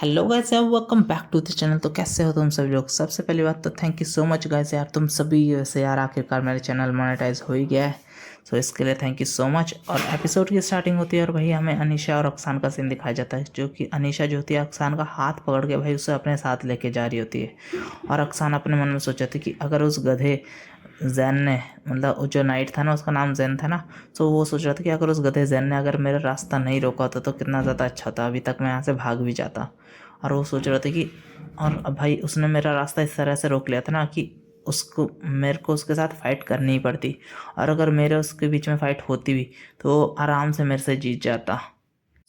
Hello guys यार, welcome back to the channel. तो कैसे हो तुम सभी लोग। सबसे पहली बात तो thank you so much guys यार, तुम सभी वैसे यार आखिरकार मेरे चैनल मोनेटाइज हो ही गया है। तो इसके लिए थैंक यू सो मच। और एपिसोड की स्टार्टिंग होती है और भाई हमें अनीशा और अक्सान का सीन दिखाया जाता है, जो कि अनीशा जो होती है अक्सान का हाथ पकड़ के भाई उसे अपने साथ लेके जा रही होती है। और अक्सान अपने मन में सोचा था कि अगर उस गधे जैन ने, मतलब वो जो नाइट था ना उसका नाम जैन था ना, तो वो सोच रहा था कि अगर उस गधे जैन ने अगर मेरा रास्ता नहीं रोका होता तो कितना ज़्यादा अच्छा होता, अभी तक मैं यहाँ से भाग भी जाता। और वो सोच रहा था कि और अब भाई उसने मेरा रास्ता इस तरह से रोक लिया था ना कि उसको मेरे को उसके साथ फ़ाइट करनी ही पड़ती। और अगर मेरे उसके बीच में फ़ाइट होती भी तो वो आराम से मेरे से जीत जाता।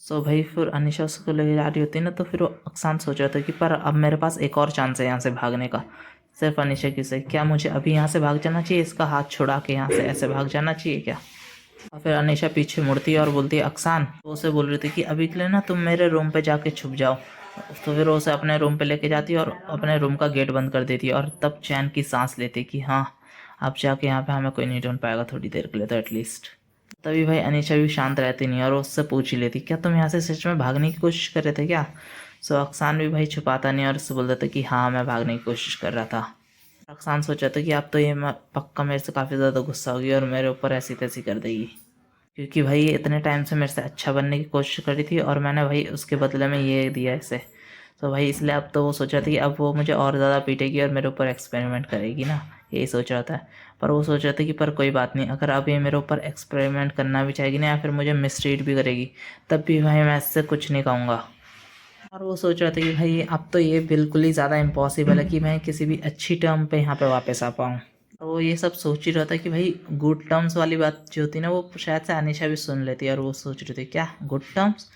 सो भाई फिर अनीशा उसको ले जा रही होती ना, तो फिर वो अक्सान सोच रहा था कि पर अब मेरे पास एक और चांस है यहाँ से भागने का। सिर्फ अनीशा की से क्या मुझे अभी यहाँ से भाग जाना चाहिए, इसका हाथ छुड़ा के यहाँ से ऐसे भाग जाना चाहिए क्या। और फिर अनीशा पीछे मुड़ती है और बोलती है अक्सान, तो उसे बोल रही थी कि अभी के लिए ना तुम मेरे रूम पे जाके छुप जाओ। तो फिर वो उसे अपने रूम पे लेके जाती है और अपने रूम का गेट बंद कर देती है और तब चैन की सांस लेती है कि हाँ, अब जाके यहाँ पे हमें कोई नहीं ढूंढ पाएगा थोड़ी देर के लिए तो एटलीस्ट। तभी भाई अनीशा भी शांत रहती नहीं और वो उससे पूछ ही लेती क्या तुम यहाँ से सच में भागने की कोशिश कर रहे थे क्या। सो अक्सान भी भाई छुपाता नहीं और उससे बोल देता कि हाँ मैं भागने की कोशिश कर रहा था। अक्सान सोचा था कि अब तो ये पक्का मेरे से काफ़ी ज़्यादा गुस्सा होगी और मेरे ऊपर ऐसी तैसी कर देगी, क्योंकि भाई ये इतने टाइम से मेरे से अच्छा बनने की कोशिश करी थी और मैंने भाई उसके बदले में ये दिया इसे। तो भाई इसलिए अब तो वो सोचा था कि अब वो मुझे और ज़्यादा पीटेगी और मेरे ऊपर एक्सपेरिमेंट करेगी ना, यही सोच रहा था। पर वो सोच रहा था कि पर कोई बात नहीं, अगर अब ये मेरे ऊपर एक्सपेरिमेंट करना भी चाहेगी ना या फिर मुझे मिसट्रीट भी करेगी, तब भी भाई मैं इससे कुछ नहीं कहूँगा। और वो सोच रहा था कि भाई अब तो ये बिल्कुल ही ज़्यादा इम्पॉसिबल है कि मैं किसी भी अच्छी टर्म पे यहाँ पे वापस आ पाऊँ। और वो ये सब सोच ही रहा था कि भाई गुड टर्म्स वाली बात जो होती है ना वो शायद से अनीशा भी सुन लेती है और वो सोच रही थी क्या गुड टर्म्स।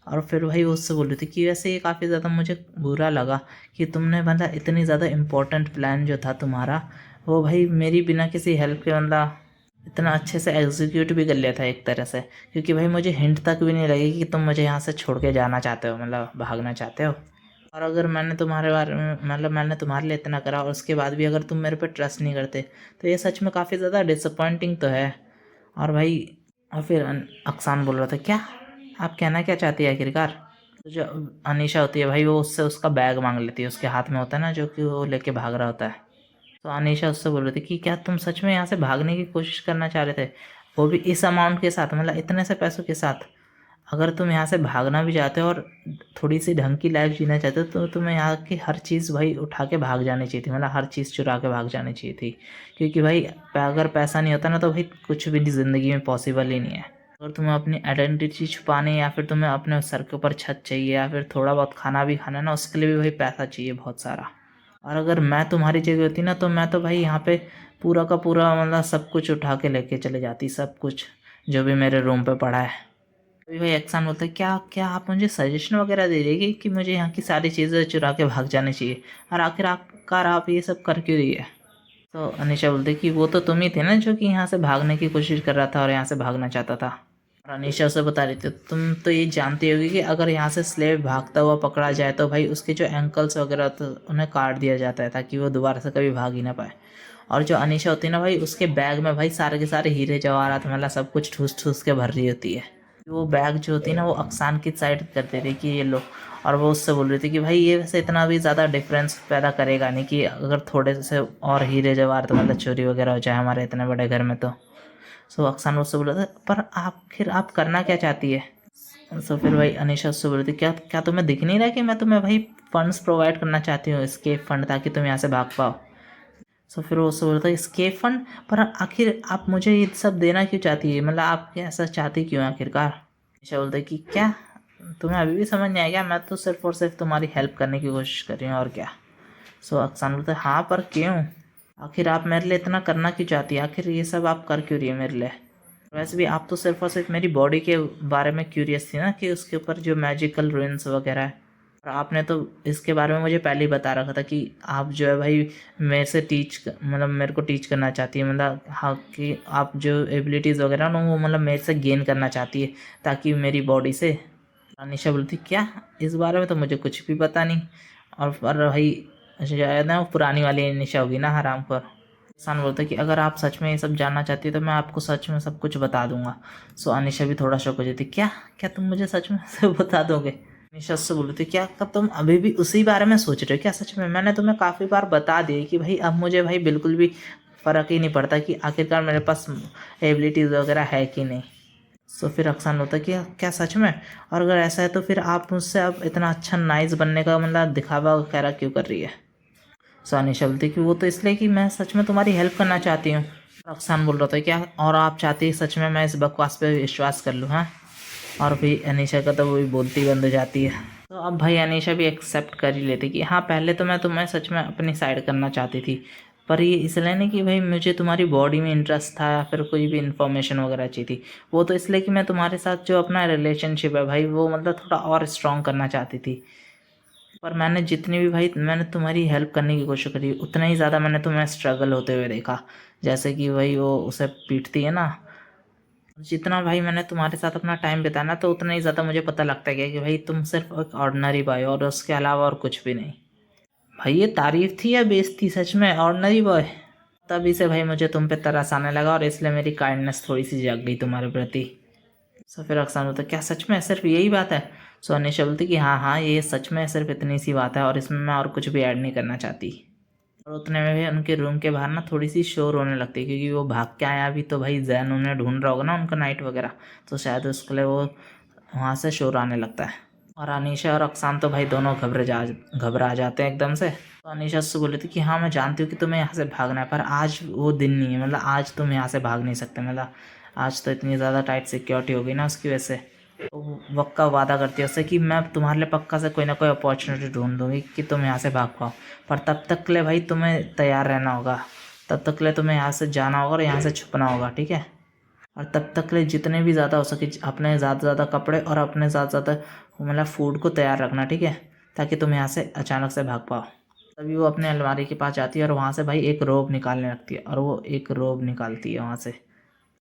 और फिर भाई वो उससे बोल रही थी कि वैसे ये काफ़ी ज़्यादा मुझे बुरा लगा कि तुमने मतलब इतनी ज़्यादा इम्पोर्टेंट प्लान जो था तुम्हारा, वो भाई मेरी बिना किसी हेल्प के मतलब इतना अच्छे से एग्जीक्यूट भी कर लिया था एक तरह से। क्योंकि भाई मुझे हिंट तक भी नहीं लगी कि तुम मुझे यहाँ से छोड़ के जाना चाहते हो, मतलब भागना चाहते हो। और अगर मैंने तुम्हारे बारे में मतलब मैंने तुम्हारे लिए इतना करा और उसके बाद भी अगर तुम मेरे पे ट्रस्ट नहीं करते तो ये सच में काफ़ी ज़्यादा डिसअपॉइंटिंग तो है। और भाई और फिर अक्सान बोल रहा था क्या आप कहना क्या चाहती है आखिरकार। तो जो अनीशा होती है भाई वो उससे उसका बैग मांग लेती है, उसके हाथ में होता है ना जो कि वो लेके भाग रहा होता है। तो अनीशा उससे बोल रही थी कि क्या तुम सच में यहाँ से भागने की कोशिश करना चाह रहे थे, वो भी इस अमाउंट के साथ, मतलब इतने से पैसों के साथ। अगर तुम यहाँ से भागना भी चाहते हो और थोड़ी सी ढंग की लाइफ जीना चाहते हो तो तुम्हें यहाँ की हर चीज़ भाई उठा के भाग जानी चाहिए थी, मतलब हर चीज़ चुरा के भाग जानी चाहिए थी। क्योंकि भाई अगर पैसा नहीं होता ना तो भाई कुछ भी ज़िंदगी में पॉसिबल ही नहीं है। अगर तुम्हें अपनी आइडेंटिटी छुपानी या फिर तुम्हें अपने सर के ऊपर छत चाहिए या फिर थोड़ा बहुत खाना भी खाना है ना, उसके लिए भी भाई पैसा चाहिए बहुत सारा। और अगर मैं तुम्हारी जगह होती ना तो मैं तो भाई यहाँ पे पूरा का पूरा मतलब सब कुछ उठा के लेके चले जाती, सब कुछ जो भी मेरे रूम पे पड़ा है। अभी भाई एक्सान बोलता है क्या क्या आप मुझे सजेशन वगैरह दे देगी कि मुझे यहाँ की सारी चीज़ें चुरा के भाग जानी चाहिए, और आखिरकार आप ये सब कर क्यों रही है। तो अनीशा बोलती है कि वो तो तुम ही थे ना जो कि यहाँ से भागने की कोशिश कर रहा था और यहाँ से भागना चाहता था। और अनीशा उसे बता रही थी तुम तो ये जानती होगी कि अगर यहाँ से स्लेव भागता हुआ पकड़ा जाए तो भाई उसके जो एंकल्स वगैरह होते हैं उन्हें काट दिया जाता है ताकि वो दोबारा से कभी भाग ही ना पाए। और जो अनीशा होती है ना भाई उसके बैग में भाई सारे के सारे हीरे जवाहरात मतलब सब कुछ ठूस ठूस के भर रही होती है। वो बैग जो होती है ना वो अक्सान की साइड कर दे रही कि ये लो। और वो उससे बोल रही थी कि भाई ये वैसे इतना भी ज़्यादा डिफरेंस पैदा करेगा नहीं कि अगर थोड़े से और हीरे जवाहरात मतलब चोरी वगैरह हो जाए हमारे इतने बड़े घर में तो। सो अक्सान उससे बोला था पर आखिर आप करना क्या चाहती है। सो फिर भाई अनीशा उससे बोल रही थी क्या क्या तुम्हें दिख नहीं रहा कि मैं तुम्हें भाई फंड्स प्रोवाइड करना चाहती हूँ, escape फंड, ताकि तुम यहाँ से भाग पाओ। सो फिर वो उससे बोलता है escape फंड, पर आखिर आप मुझे ये सब देना क्यों चाहती है, मतलब आप ऐसा चाहती क्यों हैं आखिरकार। अनीशा बोलता है कि क्या तुम्हें अभी भी समझ नहीं आया क्या, मैं तो सिर्फ और सिर्फ तुम्हारी हेल्प करने की कोशिश कर रही हूँ और क्या। सो अक्सान बोलता है हाँ पर क्यों, आखिर आप मेरे लिए इतना करना क्यों चाहती है, आखिर ये सब आप कर क्यों रही है मेरे लिए। वैसे भी आप तो सिर्फ और सिर्फ मेरी बॉडी के बारे में क्यूरियस थी ना कि उसके ऊपर जो मैजिकल रूइंस वगैरह है। और आपने तो इसके बारे में मुझे पहले ही बता रखा था कि आप जो है भाई मेरे से मतलब मेरे को टीच करना चाहती है, मतलब हाँ कि आप जो एबिलिटीज़ वगैरह ना वो मतलब मेरे से गेन करना चाहती है ताकि मेरी बॉडी से। अनिशा बोलती क्या इस बारे में तो मुझे कुछ भी पता नहीं। और पर भाई शायद ना वो पुरानी वाली अनिशा होगी ना हरामखोर। इंसान बोलता है कि अगर आप सच में ये सब जानना चाहती है तो मैं आपको सच में सब कुछ बता दूंगा। सो अनिशा भी थोड़ा शौक हो जाती क्या क्या तुम मुझे सच में सब बता दोगे। निशा से बोल रही थी क्या कब तुम अभी भी उसी बारे में सोच रहे हो क्या? सच में मैंने तुम्हें काफ़ी बार बता दिया कि भाई अब मुझे भाई बिल्कुल भी फ़र्क ही नहीं पड़ता कि आखिरकार मेरे पास एबिलिटीज़ वगैरह है कि नहीं। तो फिर अक्सान होता है कि क्या सच में? और अगर ऐसा है तो फिर आप मुझसे अब इतना अच्छा नाइस बनने का मतलब दिखावा वगैरह क्यों कर रही है? सो अनिशा बोलती कि वो तो इसलिए कि मैं सच में तुम्हारी हेल्प करना चाहती हूँ। अक्सान बोल रहा था क्या और आप चाहती सच में मैं इस बकवास पे विश्वास कर लूँ? हाँ। और फिर अनीशा का तो वो भी बोलती बंद हो जाती है। तो अब भाई अनीशा भी एक्सेप्ट कर ही लेती कि हाँ पहले तो मैं तुम्हें सच में अपनी साइड करना चाहती थी, पर ये इसलिए नहीं कि भाई मुझे तुम्हारी बॉडी में इंटरेस्ट था या फिर कोई भी इन्फॉर्मेशन वगैरह चाहिए थी। वो तो इसलिए कि मैं तुम्हारे साथ जो अपना रिलेशनशिप है भाई वो मतलब थोड़ा और स्ट्रॉन्ग करना चाहती थी। पर मैंने जितनी भी भाई मैंने तुम्हारी हेल्प करने की कोशिश करी उतना ही ज़्यादा मैंने तुम्हें स्ट्रगल होते हुए देखा। जैसे कि भाई वो उसे पीटती है ना, जितना भाई मैंने तुम्हारे साथ अपना टाइम बिताया ना तो उतना ही ज़्यादा मुझे पता लगता है कि भाई तुम सिर्फ एक ऑर्डिनरी बॉय और उसके अलावा और कुछ भी नहीं। भाई ये तारीफ थी या बेइज्जती? सच में ऑर्डिनरी बॉय? तभी से भाई मुझे तुम पे तरस आने लगा और इसलिए मेरी काइंडनेस थोड़ी सी जाग गई तुम्हारे प्रति। सो फिर अक्सान बोलता क्या सच में सिर्फ यही बात है? सो अनिशा बोलती कि हाँ हाँ ये सच में सिर्फ इतनी सी बात है और इसमें मैं और कुछ भी ऐड नहीं करना चाहती। और उतने में भी उनके रूम के बाहर ना थोड़ी सी शोर होने लगती है क्योंकि वो भाग के आया अभी तो भाई जैन उन्हें ढूंढ रहा होगा ना उनका नाइट वगैरह, तो शायद उसके लिए वो वहाँ से शोर आने लगता है। और अनीशा और अक्सान तो भाई दोनों घबरा जाते हैं एकदम से। तो अनीशा से बोली थी कि हाँ मैं जानती हूँ कि तुम्हें यहाँ से भागना है पर आज वो दिन नहीं है, मतलब आज तुम यहाँ से भाग नहीं सकते, मतलब आज तो इतनी ज़्यादा टाइट सिक्योरिटी हो गई ना उसकी वजह से। तो वक्त का वादा करती है उससे कि मैं तुम्हारे लिए पक्का से कोई ना कोई अपॉर्चुनिटी ढूंढ दूंगी कि तुम यहाँ से भाग पाओ, पर तब तक के लिए भाई तुम्हें तैयार रहना होगा। तब तक के लिए तुम्हें यहाँ से जाना होगा और यहाँ से छुपना होगा, ठीक है? और तब तक के लिए जितने भी ज़्यादा हो सके अपने ज़्यादा से ज़्यादा कपड़े और अपने ज़्यादा से ज़्यादा मतलब फूड को तैयार रखना, ठीक है? ताकि तुम यहाँ से अचानक से भाग पाओ। तभी वो अपने अलमारी के पास जाती है और वहाँ से भाई एक रोब निकालने लगती है और वो एक रोब निकालती है वहाँ से।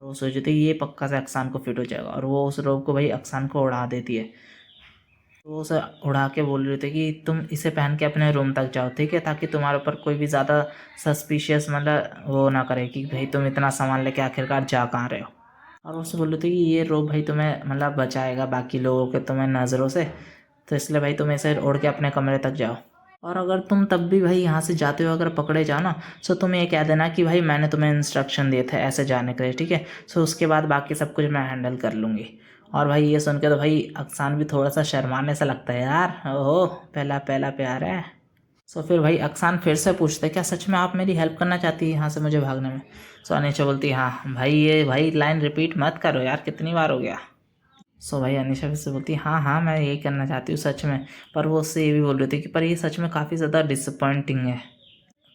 तो वो सोचती थी ये पक्का से अक्सान को फिट हो जाएगा और वो उस रोब को भाई अक्सान को उड़ा देती है। तो वो उसे उड़ा के बोल रहे थे कि तुम इसे पहन के अपने रूम तक जाओ, ठीक है? ताकि तुम्हारे ऊपर कोई भी ज़्यादा सस्पिशियस मतलब वो ना करे कि भाई तुम इतना सामान लेके आखिरकार जा कहाँ रहे हो। और उससे बोल रहे थे कि ये रोब भाई तुम्हें मतलब बचाएगा बाकी लोगों के तुम्हें नज़रों से, तो इसलिए भाई तुम इसे ओढ़ के अपने कमरे तक जाओ। और अगर तुम तब भी भाई यहाँ से जाते हो अगर पकड़े जाओ ना, सो तुम ये कह देना कि भाई मैंने तुम्हें इंस्ट्रक्शन दिए थे ऐसे जाने के लिए, ठीक है? सो उसके बाद बाकी सब कुछ मैं हैंडल कर लूँगी। और भाई ये सुन के तो भाई अक्सान भी थोड़ा सा शर्माने सा लगता है, यार ओहो पहला पहला प्यार है। सो फिर भाई अक्सान फिर से पूछते क्या सच में आप मेरी हेल्प करना चाहती है यहाँ से मुझे भागने में? सो अनीशा बोलती हाँ भाई ये भाई लाइन रिपीट मत करो यार, कितनी बार हो गया। सो भाई अनीशा फिर से बोलती हाँ हाँ मैं यही करना चाहती हूँ सच में। पर वो उससे ये भी बोल रही थी कि पर ये सच में काफ़ी ज़्यादा डिसअपॉइंटिंग है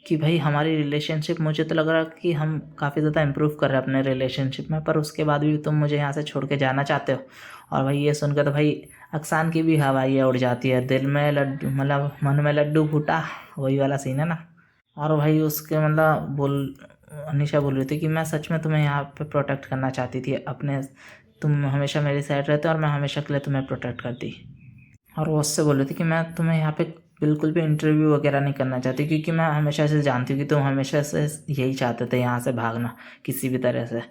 कि भाई हमारी रिलेशनशिप, मुझे तो लग रहा है कि हम काफ़ी ज़्यादा इम्प्रूव कर रहे हैं अपने रिलेशनशिप में, पर उसके बाद भी तुम मुझे यहाँ से छोड़ के जाना चाहते हो। और भाई ये सुनकर तो भाई अक्सान की भी हवाइयाँ उड़ जाती है, दिल में लड्डू मतलब मन में लड्डू फूटा, वही वाला सीन है ना। और भाई उसके मतलब अनीशा बोल रही थी कि मैं सच में तुम्हें यहाँ पे प्रोटेक्ट करना चाहती थी अपने, तुम हमेशा मेरी साइड रहते और मैं हमेशा के लिए तुम्हें प्रोटेक्ट करती। और वो उससे बोल रही थी कि मैं तुम्हें यहाँ पे बिल्कुल भी इंटरव्यू वगैरह नहीं करना चाहती क्योंकि मैं हमेशा से जानती हूँ कि तुम हमेशा से यही चाहते थे यहाँ से भागना किसी भी तरह से।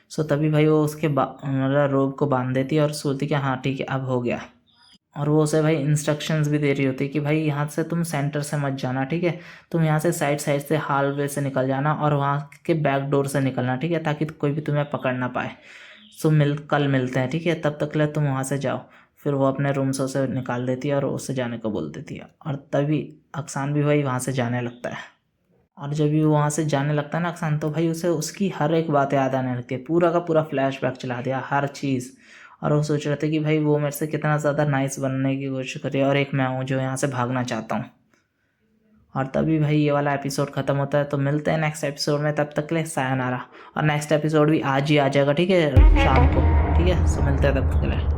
सो तभी भाई वो उसके मतलब रोब को बांध देती है और सोचती कि हाँ ठीक है अब हो गया। और वो उसे भाई इंस्ट्रक्शंस भी दे रही होती है कि भाई यहाँ से तुम सेंटर से मत जाना, ठीक है? तुम यहाँ से साइड साइड से हॉलवे से निकल जाना और वहाँ के बैक डोर से निकलना, ठीक है? ताकि कोई भी तुम्हें पकड़ ना पाए। सो कल मिलते हैं, ठीक है? तब तक के लिए तुम वहाँ से जाओ। फिर वो अपने रूम से उसे निकाल देती है और उससे जाने को बोल देती है और तभी अक्सान भी भाई वहाँ से जाने लगता है। और जब भी वो वहाँ से जाने लगता है ना अक्सान, तो भाई उसे उसकी हर एक बात याद आने लगती है, पूरा का पूरा फ्लैशबैक चला दिया हर चीज़। और वो सोच रहे थे कि भाई वो मेरे से कितना ज़्यादा नाइस बनने की कोशिश कर रही है और एक मैं हूँ जो यहाँ से भागना चाहता हूँ। और तभी भाई ये वाला एपिसोड ख़त्म होता है। तो मिलते हैं नेक्स्ट एपिसोड में, तब तक के लिए सायोनारा। और नेक्स्ट एपिसोड भी आज ही आ जाएगा, ठीक है? शाम को, ठीक है? सो मिलते हैं तब तक के लिए।